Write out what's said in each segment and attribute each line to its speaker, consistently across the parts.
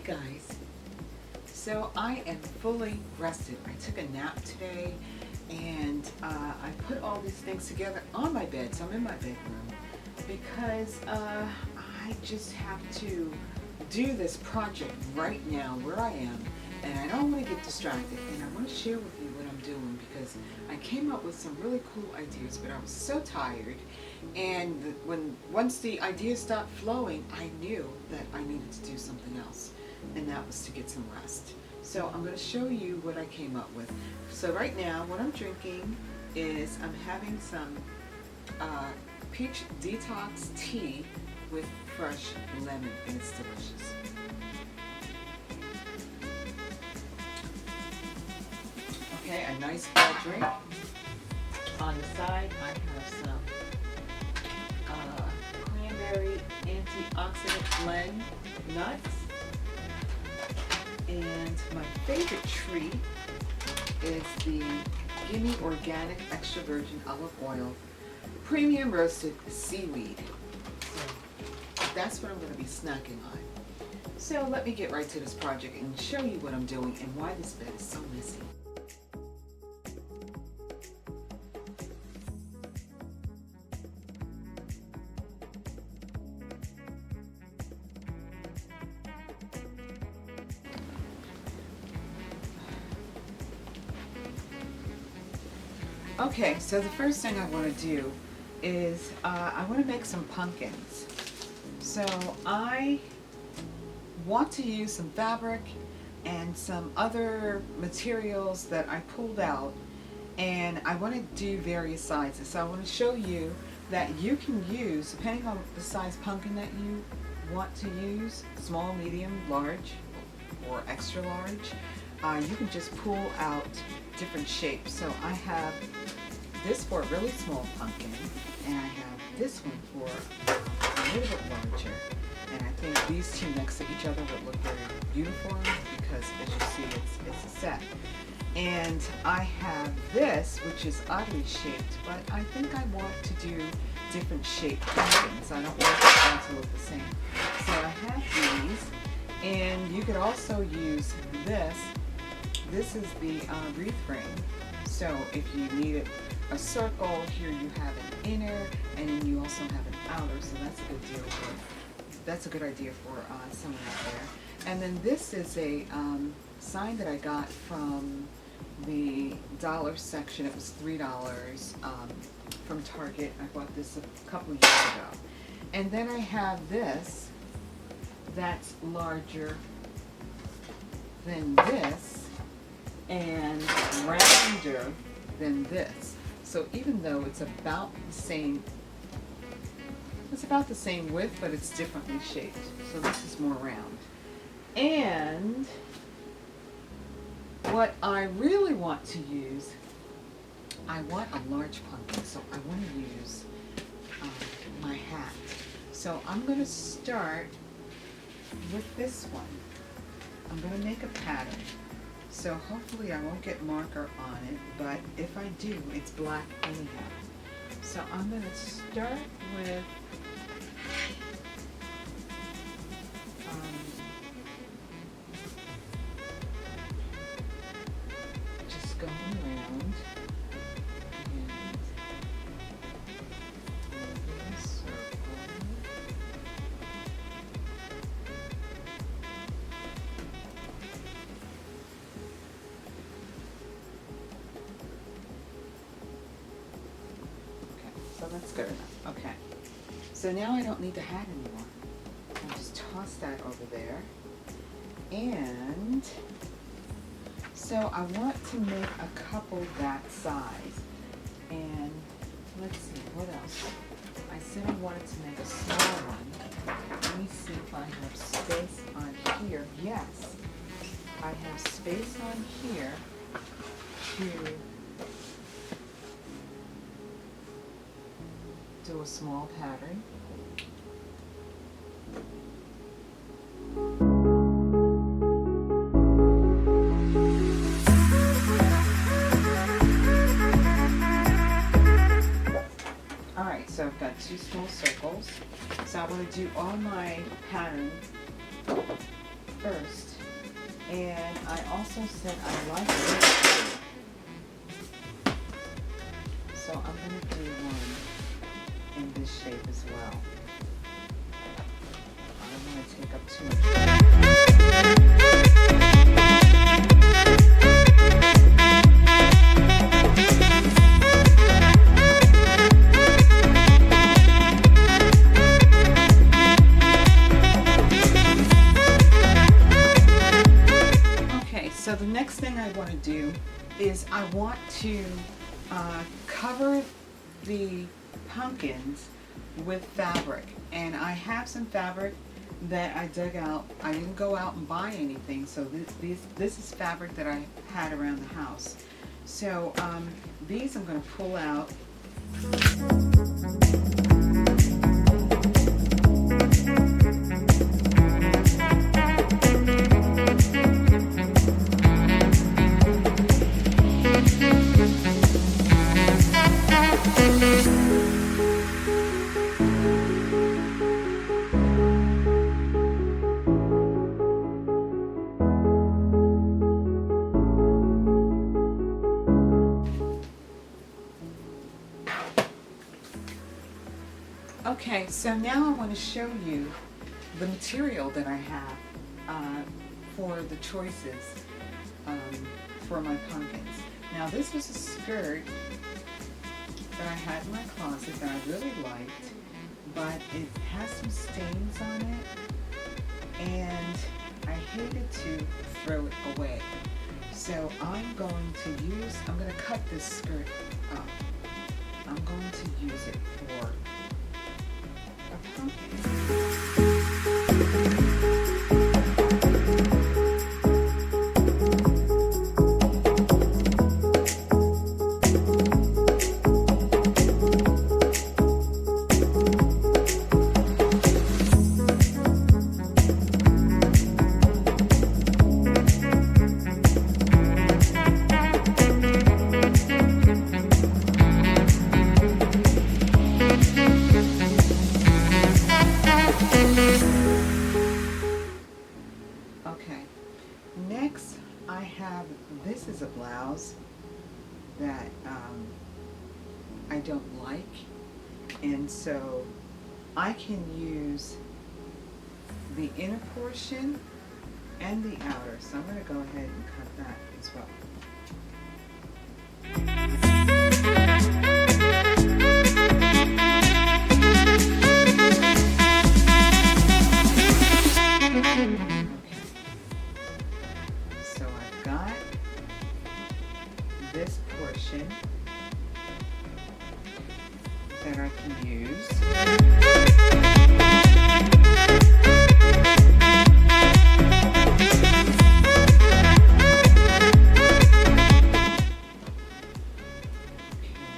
Speaker 1: guys. So I am fully rested. I took a nap today and I put all these things together on my bed. So I'm in my bedroom because I just have to do this project right now where I am, and I don't want to get distracted, and I want to share with you what I'm doing because I came up with some really cool ideas, but I was so tired, and once the ideas stopped flowing, I knew that I needed to do something else, and that was to get some rest. So I'm going to show you what I came up with. So right now what I'm drinking is I'm having some peach detox tea with fresh lemon, and it's delicious. Okay, a nice cold drink. On the side I have some cranberry antioxidant blend nuts. And my favorite treat is the Gimme Organic Extra Virgin Olive Oil Premium Roasted Seaweed. So that's what I'm going to be snacking on. So let me get right to this project and show you what I'm doing and why this bed is so messy. Okay, so the first thing I want to do is I want to make some pumpkins. So I want to use some fabric and some other materials that I pulled out, and I want to do various sizes. So I want to show you that you can use, depending on the size pumpkin that you want to use, small, medium, large, or extra large, you can just pull out different shapes. So I have this for a really small pumpkin, and I have this one for a little bit larger, and I think these two next to each other would look very uniform because, as you see, it's a set. And I have this, which is oddly shaped, but I think I want to do different shaped pumpkins. I don't want them to look the same. So I have these, and you could also use this. This is the wreath ring. So if you needed a circle, here you have an inner, and then you also have an outer. So that's a good deal for. That's a good idea for someone out there. And then this is a sign that I got from the dollar section. It was $3 from Target. I bought this a couple of years ago. And then I have this that's larger than this and rounder than this. So even though it's about the same width, but it's differently shaped. So this is more round. And what I really want to use, I want a large pumpkin, so I want to use my hat. So I'm going to start with this one. I'm going to make a pattern. So hopefully I won't get marker on it, but if I do, it's black anyhow. So I'm going to start with just going around and moving a circle. So that's good enough. Okay. So now I don't need the hat anymore. I'll just toss that over there. And so I want to make a couple that size. And let's see, what else? I said I wanted to make a small one. Let me see if I have space on here. Yes, I have space on here to do a small pattern. Alright, so I've got two small circles. So I want to do all my pattern first. And I also said I like it. So I'm going to do one in this shape as well. I don't want to take up too much. Okay, so the next thing I want to do is I want to cover the pumpkins with fabric, and I have some fabric that I dug out. I didn't go out and buy anything, so this is fabric that I had around the house. So these I'm going to pull out. Okay, so now I want to show you the material that I have for the choices for my pumpkins. Now this was a skirt that I had in my closet that I really liked, but it has some stains on it, and I hated to throw it away. So I'm going to cut this skirt up. I'm going to use it for a pumpkin. Next, I have, this is a blouse that I don't like, and so I can use the inner portion and the outer, so I'm going to go ahead and cut that as well. This portion that I can use.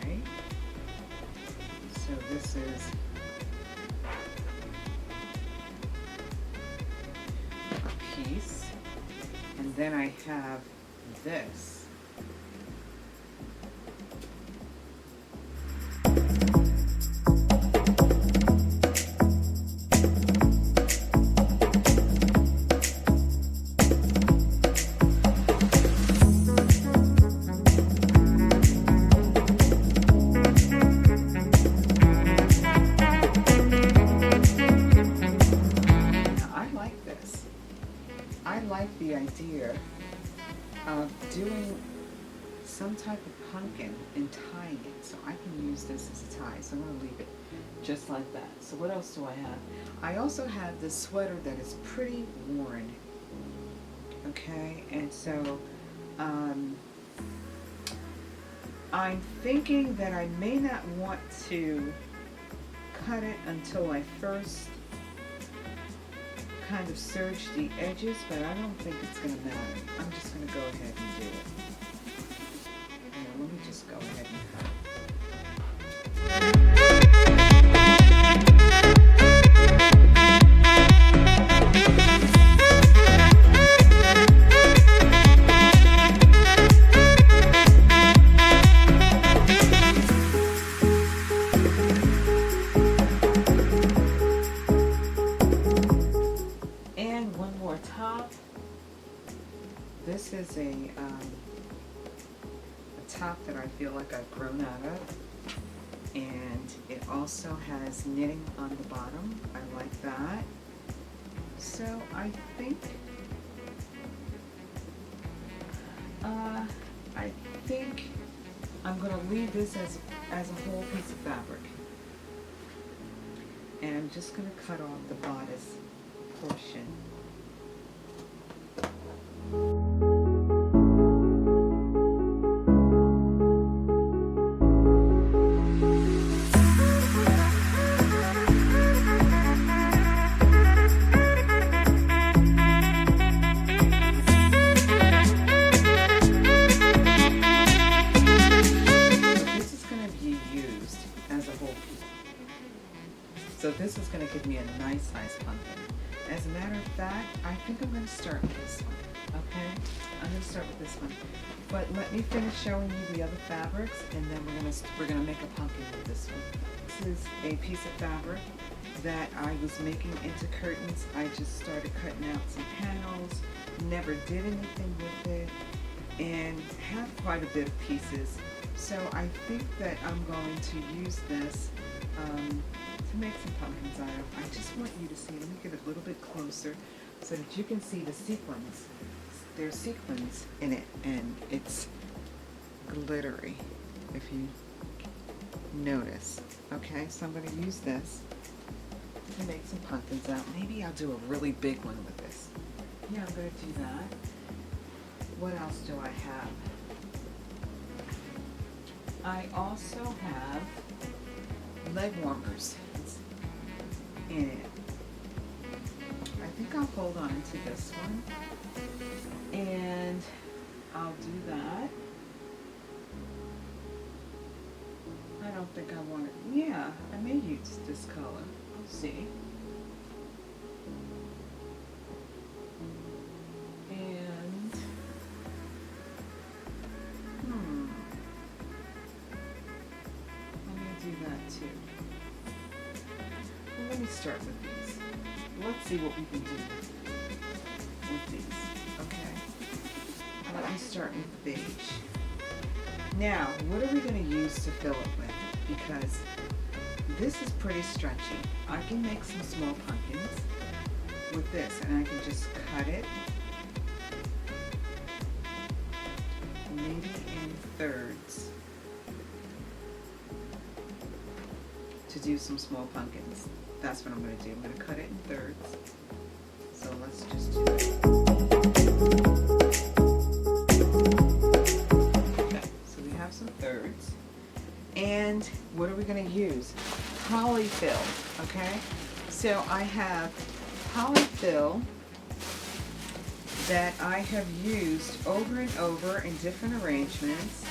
Speaker 1: Okay, so this is a piece, and then I have this. The idea of doing some type of pumpkin and tying it, so I can use this as a tie. So I'm going to leave it just like that. So what else do I have? I also have this sweater that is pretty worn. Okay, and so I'm thinking that I may not want to cut it until I first kind of serge the edges, but I don't think it's going to matter. I'm just going to go ahead and do it. Now, let me just go ahead and cut it. And one more top. this is a top that I feel like I've grown out of, and it also has knitting on the bottom. I like that. So I think I'm going to leave this as a whole piece of fabric, and I'm just going to cut off the bodice portion. So this is going to give me a nice size pumpkin. As a matter of fact, I think I'm going to start with this one. Okay, I'm going to start with this one. But let me finish showing you the other fabrics, and then we're gonna make a pumpkin with this one. This is a piece of fabric that I was making into curtains. I just started cutting out some panels, never did anything with it, and have quite a bit of pieces. So I think that I'm going to use this to make some pumpkins out of. I just want you to see, let me get a little bit closer so that you can see the sequins. There's sequins in it, and it's glittery, if you notice. Okay, so I'm going to use this to make some pumpkins out. Maybe I'll do a really big one with this. Yeah, I'm going to do that. What else do I have? I also have leg warmers in it. I think I'll hold on to this one, and I'll do that. I don't think I want it. Yeah, I may use this color. I'll see. And I'm going to do that too. Well, let me start with these. Let's see what we can do with these. Okay. Let me start with beige. Now, what are we going to use to fill it with? Because this is pretty stretchy. I can make some small pumpkins with this, and I can just cut it maybe in thirds to do some small pumpkins. That's what I'm going to do. I'm going to cut it in thirds. So let's just do it. Okay, so we have some thirds. And what are we going to use? Polyfill, okay? So I have polyfill that I have used over and over in different arrangements.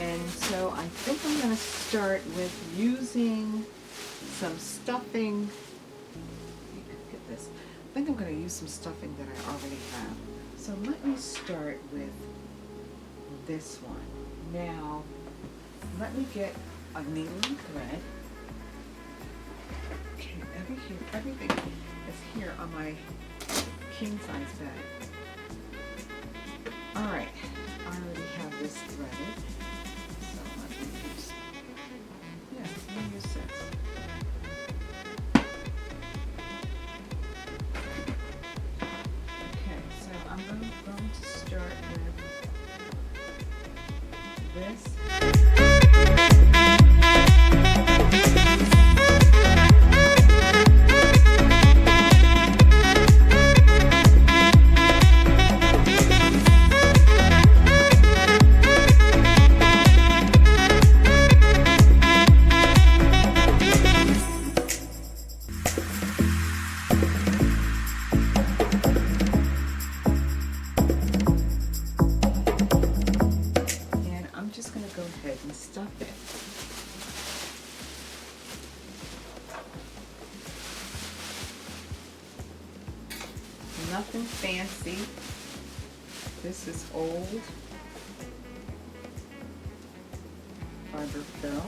Speaker 1: And so I think I'm going to start with using some stuffing. Get this. I think I'm going to use some stuffing that I already have. So let me start with this one. Now, let me get a needle and thread. Okay, everything is here on my king size bag. Alright, I already have this threaded. So let me use, let me use this. Okay, so I'm going to start with this. Nothing fancy. This is old fiber fill.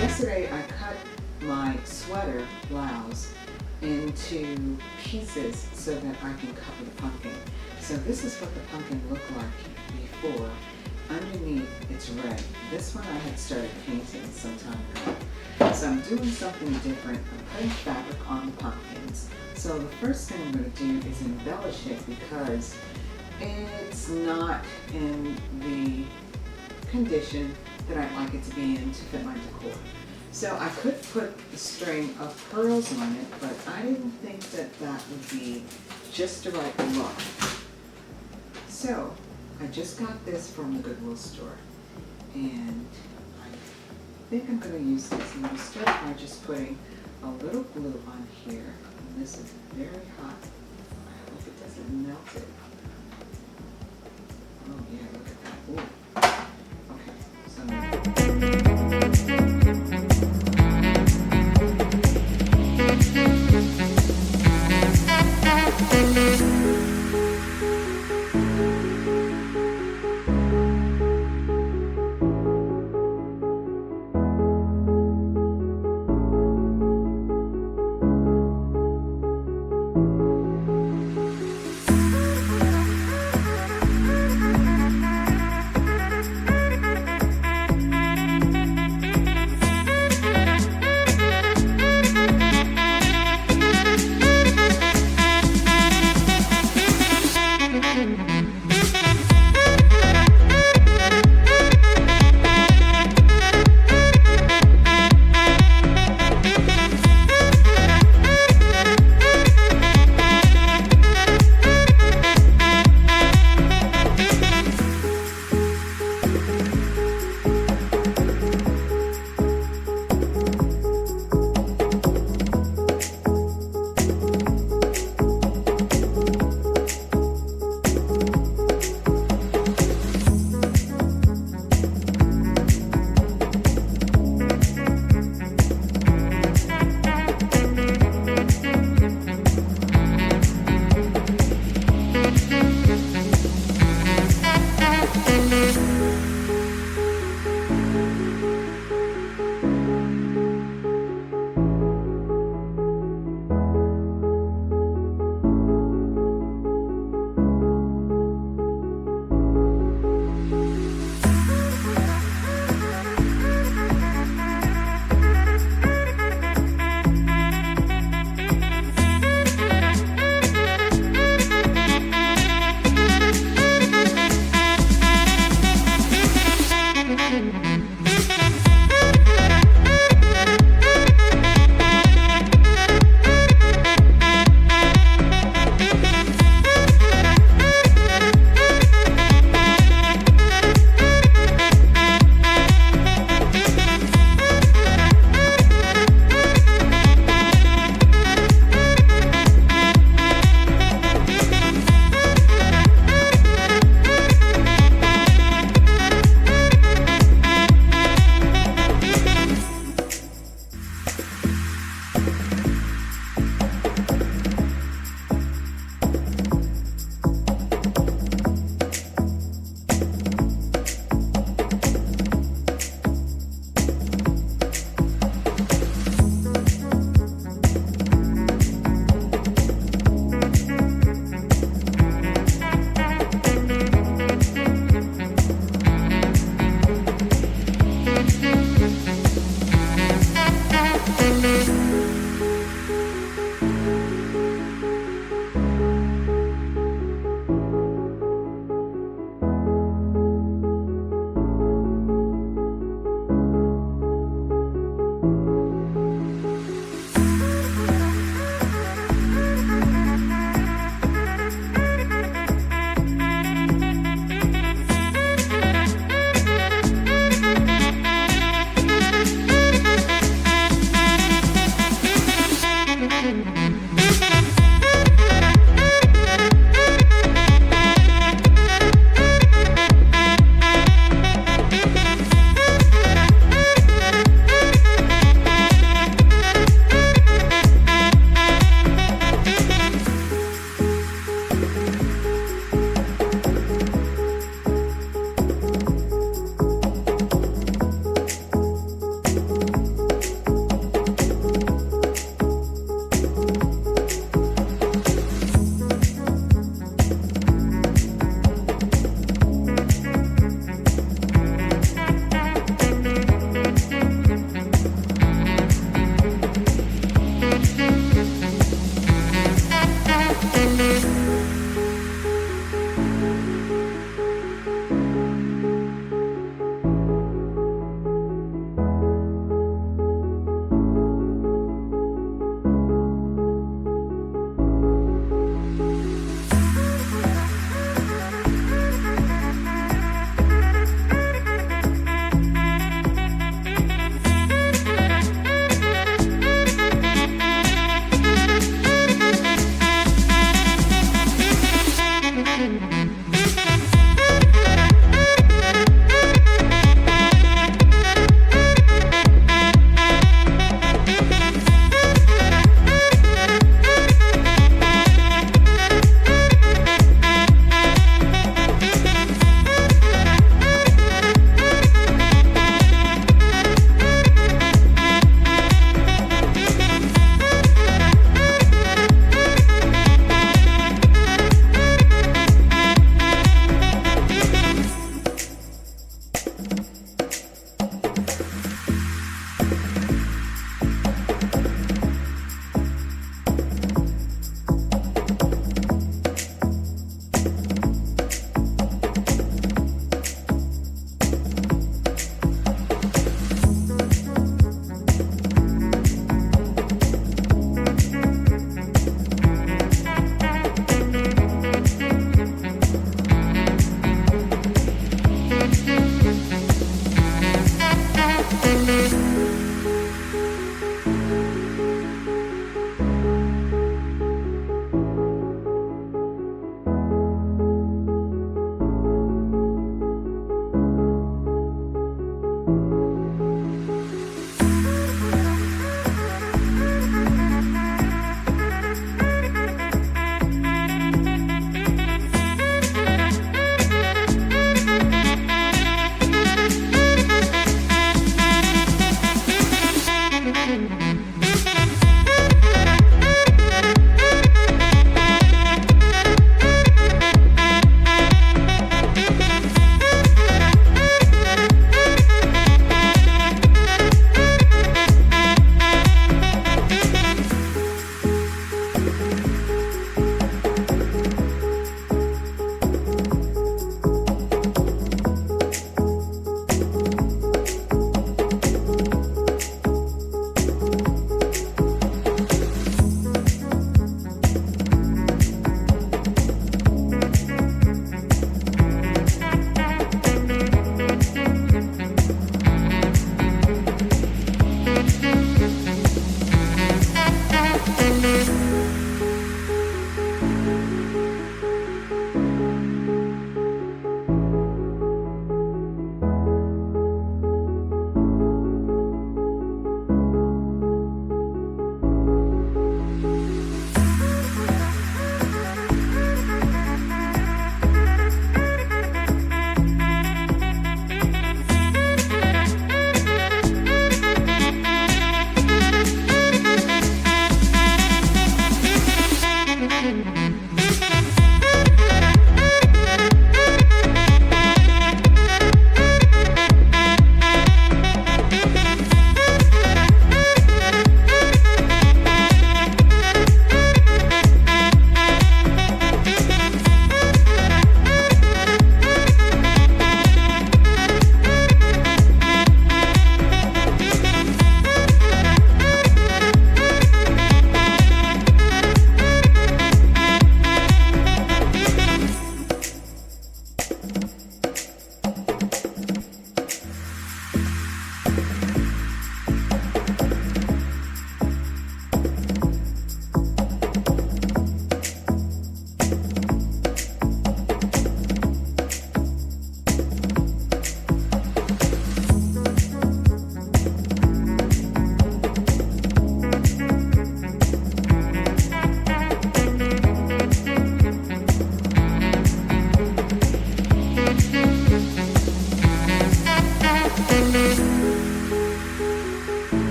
Speaker 1: Yesterday I cut my sweater blouse into pieces so that I can cover the pumpkin. So this is what the pumpkin looked like before. Underneath it's red. This one I had started painting some time ago. So I'm doing something different. I'm putting fabric on the pumpkins. So the first thing I'm going to do is embellish it because it's not in the condition that I'd like it to be in to fit my decor. So I could put a string of pearls on it, but I didn't think that that would be just the right look. So I just got this from the Goodwill store, and I think I'm going to use this. I'm going to start by just putting a little glue on here, and this is very hot. I hope it doesn't melt it. Oh yeah, look at that. Ooh. Okay, so